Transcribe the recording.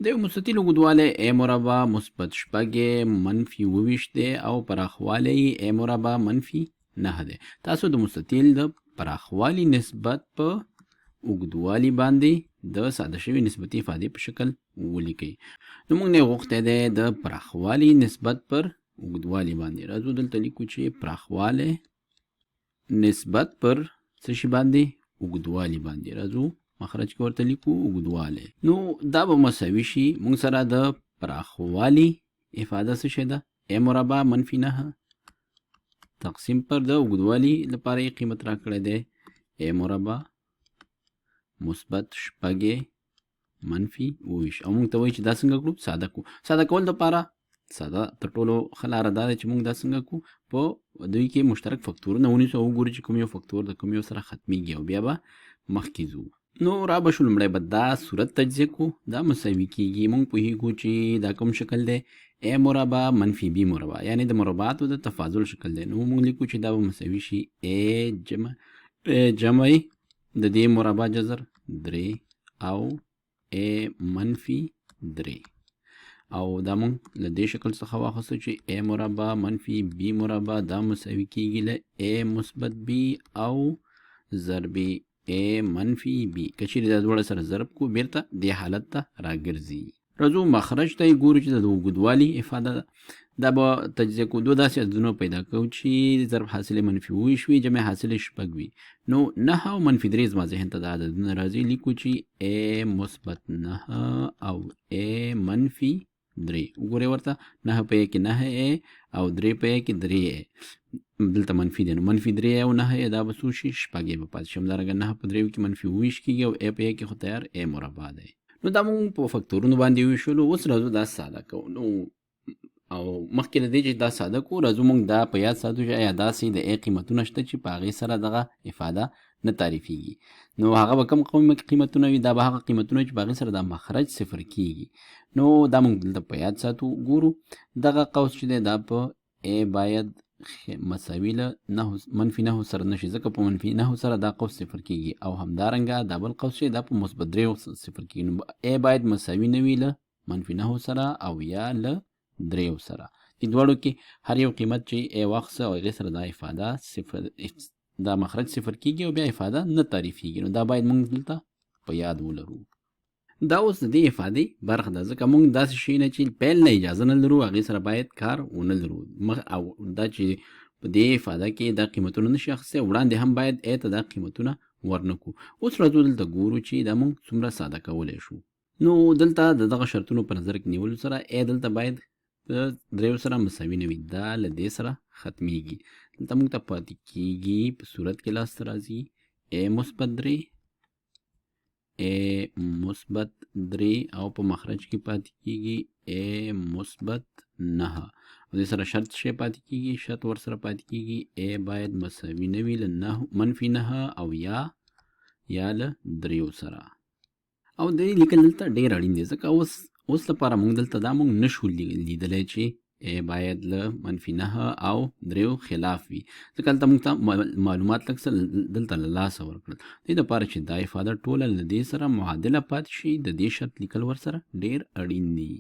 د یو مستطیل اوږدوالی ا مربع مثبت شپږ منفي 28 دی او پراخوالی ا مربع منفي 9 دی. تاسو د مستطیل د پراخوالي نسبت په اوږدوالي باندې د ساده شوي نسبتي افادې په شکل ولیکئ. نو موږ نه غوښتی دی د پراخوالي نسبت پر اوږدوالي باندې. راځو دلته لیکو چې پراخوالی نسبت پر څه شي باندې؟ اوږدوالي باندې. راځو مخرج کې ورته لیکو اوږدوالی. نو دا به مساوي شي موږ سره د پراخوالي افاده څه شی ده؟ ا مربع منفي 9 تقسیم پر د اوږدوالي لپاره یې قیمت راکړی دی ا مربع مثبت شپږ منفي 28 او موږ ته وایي چې دا څنګه کړو؟ ساده کړو. ساده کول دپاره ساده تر ټولو ښه لاره دا ده چې موږ دا څنګه کړو؟ په دوی کې مشترک فکتورونه ونیسو او وګورو چې کوم یو فکتور د کوم یو سره ختمیږي او بیا به مخکې ځو. نو را به شو لومړی به دا صورت تجزیه کړو. دا مساوي کېږي. موږ پوهېږو چې دا کوم شکل دی؟ ا مربع منفي b مربع، یعنې د مربعاتو د تفاضل شکل دی. نو موږ لیکو چې دا به مساوي شي ا جمع د دې مربع جذر 3 او ا منفي 3 او دا موږ له دې شکل څخه واخیستو چې ا مربع منفي b مربع دا مساوي کېږي له ا مثبت b او ضرب ا منفي b. که چیرې دا دواړه سره ضرب کو بیرته دې حالت ته راګرځي. راځو مخرج ته یې ګورو چې د اوږدوالي افاده ده. دا به تجزیه کو دو داسې عددونه پیدا کوو چې ضرب حاصلې منفي 28 وي، جمع حاصلې شپږ وي. نو 9 او منفي 3 زما ذهن ته دا عددونه راځي. لیکو چې ا مثبت 9 او ا منفي 3. وګورئ ورته 9 په کې 9 او 3 په کې 3 دلته منفي دی. نو منفي 3 او 9 دا به څو شي؟ شپږ به پاتې شي. همدارنګه 9 په 3 کې منفي 28 کېږي او ا په کې خو تیار ا مربع دی. نو دا موږ په فکتورونو باندې وویشلو. اوس راځو دا ساده کوو. نو او مخکې له دې چې دا ساده کړو راځو موږ دا په یاد ساتو چې آیا داسې د ا قیمتونه شته چې په هغې سره دغه افاده نه تعریفېږي. نو هغه به کوم قیمتونه وي؟ دا به هغه قیمتونه چې په هغې سره دا مخرج صفر کېږي. نو دا موږ دلته په یاد ساتو. ګورو دغه قوس چې دی دا په ا باید مساوي له منفي 9 سره نشي، ځکه په منفي 9 سره دا قوس صفر کېږي او همدارنګه دا بل قوس چې دا په مثبت 3 صفر کېږي. نو ا باید مساوي نه وي له منفي 9 سره او یا له 3 سره. دې دواړو کې هر یو قیمت چې ا واخیسته او هغې سره دا افاده صفر دا مخرج صفر کېږي او بیا افاده نه تعریفېږي. نو دا باید موږ دلته په یاد ولرو. دا اوس د دې افادې برخه ده، ځکه موږ داسې شي نه چې پیل نه اجازه نه لرو، هغې سره باید کار ونه لرو. او دا چې په دې افاده کې دا قیمتونه نشي اخیستی، وړاندې هم باید ا ته دا قیمتونه ورنه کړو. اوس راځو دلته ګورو چې دا موږ څومره ساده کولی شو. نو دلته د دغه شرطونو په نظر کې نیولو سره ا دلته باید د 3 سره مساوي نه وي. دا له دې سره ختمیږي. دلته موږ ته پاتې کېږي په صورت کې لاسته راځي ا مثبت 3 ا مثبت 3 او په مخرج کې پاتې کېږي ا مثبت 9 او دې سره شرط شی پاتې کېږي، شرط ور سره پاتې کېږي ا باید مساوي نه وي له منفي 9 او یا له 3 سره. او د دې لیکل دلته ډېر اړین دی، ځکه اوس لپاره موږ دلته دا موږ نشو لیدلی چې ا باید له منفي 9 او 3 خلاف وي، ځکه دلته موږ ته معلومات لږ څه دلته له لاسه ورکړل. دې دپاره چې دا افاده ټوله له دې سره معادله پاتې شي، د دې شرط لیکل ورسره ډېر اړین دي.